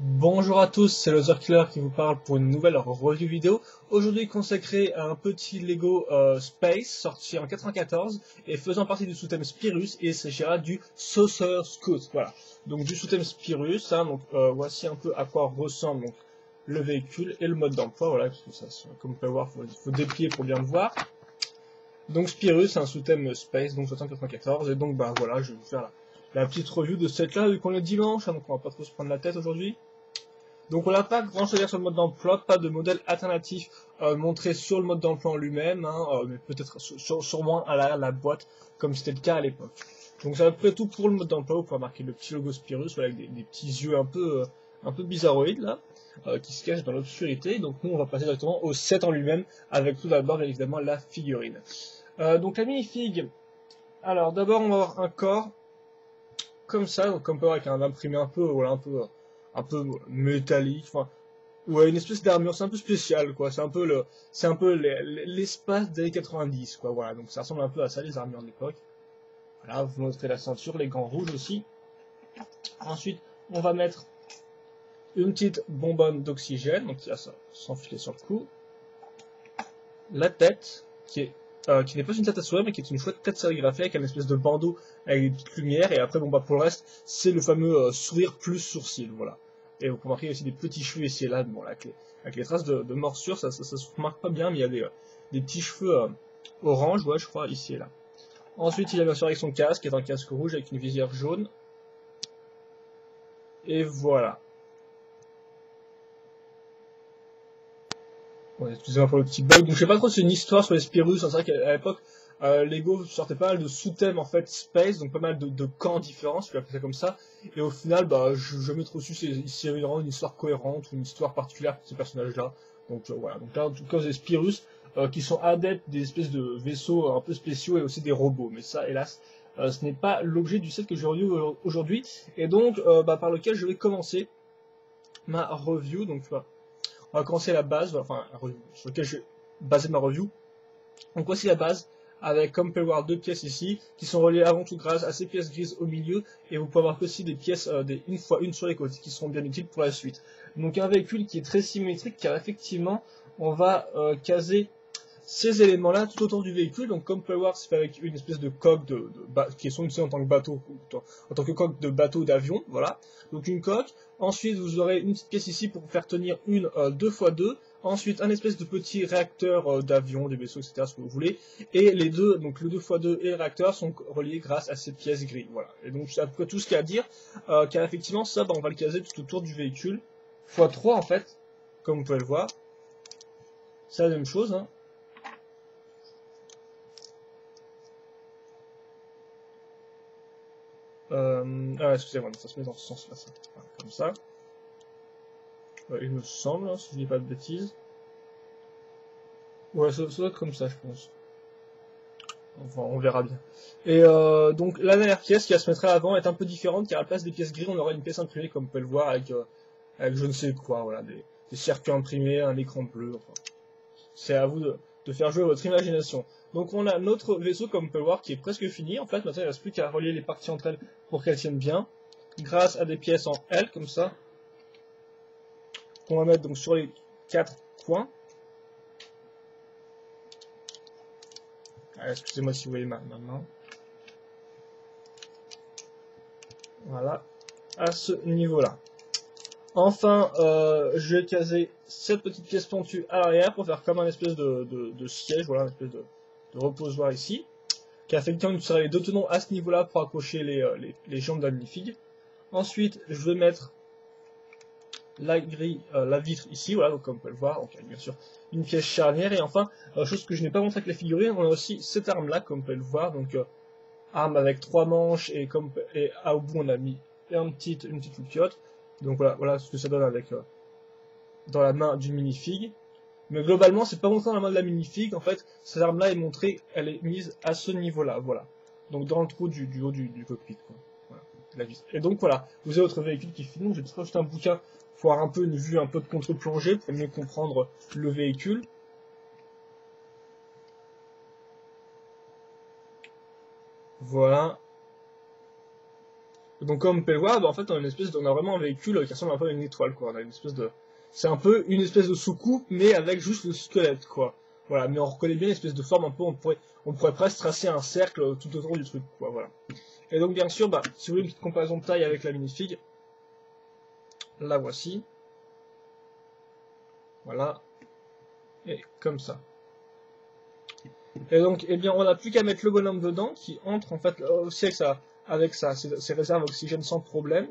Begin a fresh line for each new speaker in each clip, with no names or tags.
Bonjour à tous, c'est Killer qui vous parle pour une nouvelle review vidéo. Aujourd'hui consacrée à un petit Lego Space sorti en 94 et faisant partie du sous-thème Spirus, et il s'agira du Saucer Scout. Voilà, donc du sous-thème Spirus. Voici un peu à quoi ressemble donc, le véhicule et le mode d'emploi. Voilà, parce que comme vous pouvez voir, il faut déplier pour bien le voir. Donc Spirus, c'est un sous-thème Space, donc 1994, et donc bah voilà, je vais vous faire la petite review de cette là vu qu'on est dimanche, donc on va pas trop se prendre la tête aujourd'hui. Donc on n'a pas grand chose à dire sur le mode d'emploi, pas de modèle alternatif montré sur le mode d'emploi en lui-même, mais peut-être sûrement à l'arrière de la boîte, comme c'était le cas à l'époque. Donc c'est à peu près tout pour le mode d'emploi. Vous pouvez marquer le petit logo Spirus, voilà, avec des petits yeux un peu bizarroïdes là, qui se cachent dans l'obscurité. Donc nous on va passer directement au set en lui-même, avec tout d'abord évidemment la figurine. Donc la minifig, alors d'abord on va avoir un corps comme ça, donc comme peut voir avec un imprimé un peu, voilà, un peu métallique, enfin, ouais, une espèce d'armure, c'est un peu spécial, quoi. C'est un peu l'espace des années 90, quoi. Voilà, donc ça ressemble un peu à ça, les armures de l'époque. Voilà, vous montrez la ceinture, les gants rouges aussi. Ensuite, on va mettre une petite bonbonne d'oxygène, donc qui va s'enfiler sur le cou. La tête, qui n'est pas une tête à sourire, mais qui est une chouette tête sérigraphiée avec une espèce de bandeau avec des petites lumières. Et après, bon bah pour le reste, c'est le fameux sourire plus sourcil, voilà. Et vous remarquez aussi des petits cheveux ici et là, bon, là, avec les traces de morsure, ça se remarque pas bien, mais il y a des petits cheveux orange, ouais, je crois, ici et là. Ensuite, il a bien sûr avec son casque, qui est un casque rouge avec une visière jaune. Et voilà. Ouais, excusez-moi pour le petit bug. Donc je sais pas trop si c'est une histoire sur les Spirus. C'est vrai qu'à l'époque, Lego sortait pas mal de sous-thèmes en fait space, donc pas mal de camps différents, si je peux appeler ça comme ça. Et au final, bah, je jamais trop su si c'est vraiment une histoire cohérente ou une histoire particulière pour ces personnages-là. Donc voilà. Donc là, en tout cas, c'est des Spirus qui sont adeptes des espèces de vaisseaux un peu spéciaux et aussi des robots. Mais ça, hélas, ce n'est pas l'objet du set que je review aujourd'hui, et donc par lequel je vais commencer ma review. Donc voilà. On va commencer la base, enfin, sur lequel je vais baser ma review. Donc voici la base, avec comme vous pouvez voir deux pièces ici, qui sont reliées avant tout grâce à ces pièces grises au milieu, et vous pouvez avoir aussi des pièces des une fois une sur les côtés, qui seront bien utiles pour la suite. Donc un véhicule qui est très symétrique, car effectivement, on va caser ces éléments-là tout autour du véhicule. Donc comme vous pouvez voir, c'est fait avec une espèce de coque qui est fonctionnée en tant que bateau, en tant que coque de bateau d'avion, voilà. Donc une coque. Ensuite, vous aurez une petite pièce ici pour faire tenir une 2x2. Ensuite, un espèce de petit réacteur d'avion, des vaisseaux, etc., ce que vous voulez. Et les deux, donc le 2x2 et le réacteur, sont reliés grâce à ces pièces grises. Voilà. Et donc, c'est à peu près tout ce qu'il y a à dire. Car effectivement, ça, bah, on va le caser tout autour du véhicule. x3, en fait, comme vous pouvez le voir. C'est la même chose, hein. Excusez-moi, ça se met dans ce sens-là, ça. Voilà, comme ça. Il me semble, hein, si je dis pas de bêtises. Ouais, ça doit être comme ça, je pense. Enfin, on verra bien. Et donc, la dernière pièce qui va se mettre à l'avant est un peu différente, car à la place des pièces grises, on aura une pièce imprimée, comme vous pouvez le voir, avec je ne sais quoi, voilà, des circuits imprimés, un écran bleu, enfin. C'est à vous de faire jouer votre imagination. Donc on a notre vaisseau, comme on peut le voir, qui est presque fini. En fait, maintenant il ne reste plus qu'à relier les parties entre elles pour qu'elles tiennent bien, grâce à des pièces en L, comme ça, qu'on va mettre donc sur les 4 coins. Excusez-moi si vous voyez ma main. Voilà, à ce niveau-là. Enfin, je vais caser cette petite pièce pentue à l'arrière pour faire comme un espèce de siège, voilà, un espèce de reposoir ici, qui effectivement nous sera les deux tenons à ce niveau-là pour accrocher les jambes de la minifig. Ensuite, je vais mettre la grille, la vitre ici, voilà, donc comme vous pouvez le voir, donc bien sûr une pièce charnière. Et enfin, chose que je n'ai pas montré avec la figurine, on a aussi cette arme-là, comme vous pouvez le voir, donc arme avec 3 manches, et au bout on a mis une petite loupiote. Donc voilà ce que ça donne avec dans la main d'une minifig. Mais globalement, c'est pas montré dans la main de la minifig. En fait, cette arme-là est montrée, elle est mise à ce niveau-là, voilà. Donc dans le trou du haut du cockpit, quoi. Voilà, la vis. Et donc voilà, vous avez votre véhicule qui finit. Je vais peut-être rajouter un bouquin pour avoir un peu une vue un peu de contre-plongée, pour mieux comprendre le véhicule. Voilà. Donc comme on peut le voir, bah, en fait on a vraiment un véhicule qui ressemble un peu à une étoile, quoi. On a une espèce de, c'est un peu une espèce de soucoupe, mais avec juste le squelette, quoi. Voilà, mais on reconnaît bien l'espèce de forme un peu, on pourrait presque tracer un cercle tout autour du truc, quoi. Voilà. Et donc bien sûr, bah, si vous voulez une petite comparaison de taille avec la minifig, la voici. Voilà. Et comme ça. Et donc, eh bien, on n'a plus qu'à mettre le bonhomme dedans, qui entre en fait aussi avec ses réserves oxygène sans problème.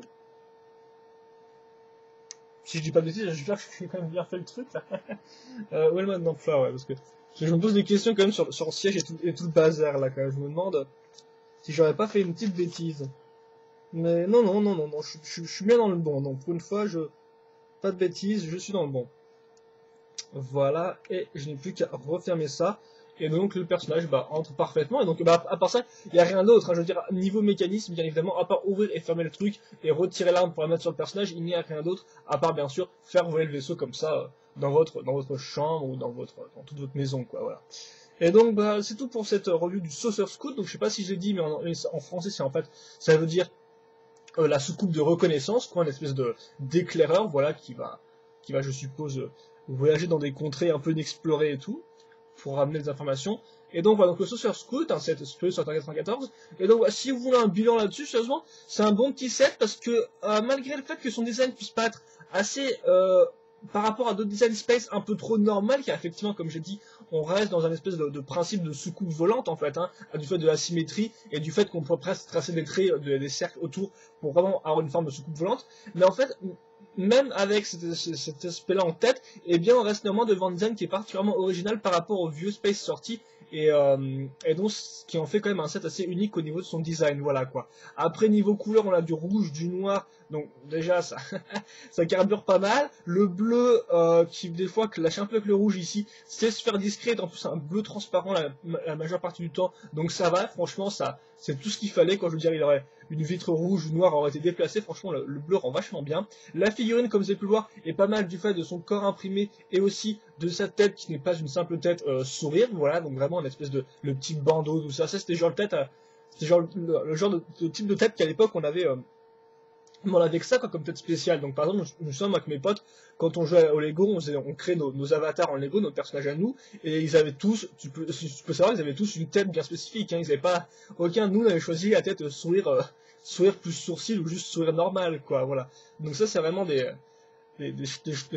Si je dis pas de bêtises, j'espère que j'ai quand même bien fait le truc là. Où est le mode d'emploi, ouais, parce que je me pose des questions quand même sur le siège et tout le bazar là, quand même. Je me demande si j'aurais pas fait une petite bêtise. Mais non, non, non, non, non, je suis bien dans le bon. Donc pour une fois, pas de bêtises, je suis dans le bon. Voilà, et je n'ai plus qu'à refermer ça. Et donc le personnage bah, entre parfaitement. Et donc bah, à part ça, il n'y a rien d'autre. Hein, je veux dire, niveau mécanisme, bien évidemment, à part ouvrir et fermer le truc et retirer l'arme pour la mettre sur le personnage, il n'y a rien d'autre, à part bien sûr faire voler le vaisseau comme ça dans votre chambre ou dans toute votre maison, quoi. Voilà. Et donc bah, c'est tout pour cette review du Saucer Scout. Donc je sais pas si je l'ai dit, mais en français, c'est en fait, ça veut dire la soucoupe de reconnaissance, quoi, une espèce de d'éclaireur, voilà, qui va, je suppose, voyager dans des contrées un peu inexplorées et tout, pour ramener des informations. Et donc voilà, donc le Saucer Scout, un set sur 94. Et donc voilà, si vous voulez un bilan là-dessus, sérieusement, c'est un bon petit set parce que malgré le fait que son design puisse pas être assez par rapport à d'autres design space un peu trop normal, car effectivement, comme j'ai dit, on reste dans un espèce de principe de soucoupe volante en fait, hein, du fait de la symétrie et du fait qu'on peut presque tracer des traits, des cercles autour pour vraiment avoir une forme de soucoupe volante. Mais en fait, même avec cet aspect-là en tête, eh bien on reste néanmoins devant un design qui est particulièrement original par rapport aux vieux Space sortis et donc ce qui en fait quand même un set assez unique au niveau de son design, voilà quoi. Après niveau couleur, on a du rouge, du noir, donc déjà ça, ça carbure pas mal. Le bleu qui des fois lâche un peu avec le rouge ici, c'est se faire discret, en plus un bleu transparent la majeure partie du temps, donc ça va, franchement ça, c'est tout ce qu'il fallait. Quand je veux dire, il aurait une vitre rouge ou noire aurait été déplacée, franchement le bleu rend vachement bien. La figurine, comme vous avez pu le voir, est pas mal du fait de son corps imprimé et aussi de sa tête qui n'est pas une simple tête sourire, voilà, donc vraiment une espèce de le petit bandeau, tout ça, c'était genre c'était genre le genre de type de tête qu'à l'époque on avait que ça quoi, comme tête spéciale. Donc par exemple, nous sommes avec mes potes, quand on jouait au Lego, on créait nos avatars en Lego, nos personnages à nous, et ils avaient tous, tu peux savoir, ils avaient tous une tête bien spécifique. Hein, ils avaient pas, aucun de nous n'avait choisi la tête sourire plus sourcil ou juste sourire normal, quoi. Voilà. Donc ça, c'est vraiment des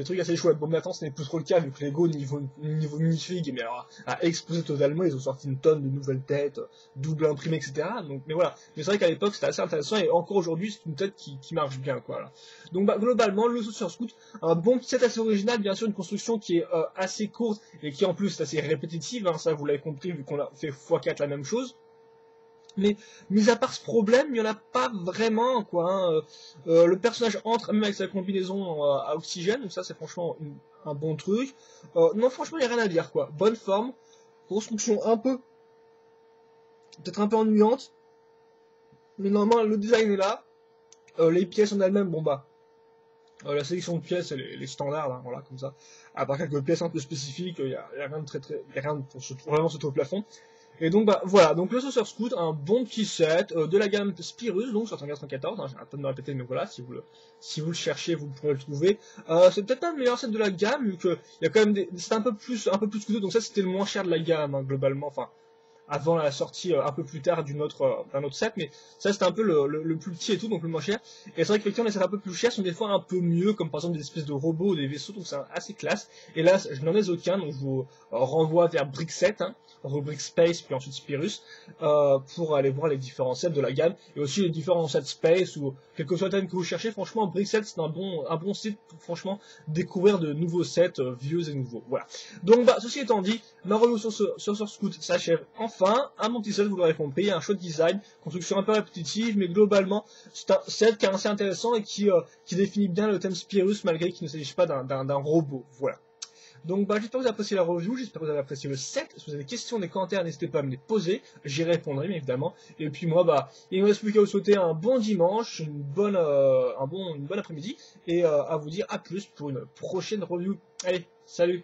trucs assez chouettes. Bon, maintenant, ce n'est plus trop le cas, vu que Lego, niveau minifig, mais alors, a explosé totalement, ils ont sorti une tonne de nouvelles têtes, double imprimées, etc. Donc, mais voilà. Mais c'est vrai qu'à l'époque, c'était assez intéressant, et encore aujourd'hui, c'est une tête qui marche bien, quoi, là. Donc, bah, globalement, le Saucer Scout, un bon set assez original, bien sûr, une construction qui est assez courte, et qui en plus est assez répétitive, hein, ça vous l'avez compris, vu qu'on a fait x4 la même chose. Mais, mis à part ce problème, il n'y en a pas vraiment, quoi. Hein. Le personnage entre même avec sa combinaison à oxygène, donc ça c'est franchement un bon truc. Non, franchement, il n'y a rien à dire, quoi. Bonne forme, construction peut-être un peu ennuyante, mais normalement le design est là. Les pièces en elles-mêmes, bon bah, la sélection de pièces, les standards, là, voilà, comme ça. À part quelques pièces un peu spécifiques, il n'y a rien de y a rien pour vraiment se au plafond. Et donc bah voilà, donc le Saucer Scout, un bon petit set de la gamme Spirus, donc sur 94, hein, j'ai un peu de me répéter, mais voilà, si vous le cherchez, vous pourrez le trouver. C'est peut-être pas le meilleur set de la gamme, vu que il y a quand même c'est un peu plus coûteux, donc ça c'était le moins cher de la gamme, hein, globalement, enfin, avant la sortie un peu plus tard d'un autre set, mais ça c'était un peu le plus petit et tout, donc le moins cher. Et c'est vrai qu'effectivement les sets un peu plus chers sont des fois un peu mieux, comme par exemple des espèces de robots ou des vaisseaux, donc c'est assez classe. Et là je n'en ai aucun, donc je vous renvoie vers Brickset, hein, rubrique Space, puis ensuite Spirus, pour aller voir les différents sets de la gamme, et aussi les différents sets Space, ou quel que soit le thème que vous cherchez. Franchement, Brickset c'est un bon site pour franchement découvrir de nouveaux sets, vieux et nouveaux. Voilà. Donc bah, ceci étant dit, ma review sur Saucer Scout s'achève enfin. Un bon petit set, vous l'aurez compris, un chouette design, construction un peu répétitive, mais globalement, c'est un set qui est assez intéressant et qui définit bien le thème Spirus, malgré qu'il ne s'agisse pas d'un robot. Voilà. Donc bah, j'espère que vous avez apprécié la review, j'espère que vous avez apprécié le set. Si vous avez des questions, des commentaires, n'hésitez pas à me les poser, j'y répondrai bien évidemment. Et puis moi, bah, il ne me reste plus qu'à vous souhaiter un bon dimanche, une bonne après-midi, et à vous dire à plus pour une prochaine review. Allez, salut!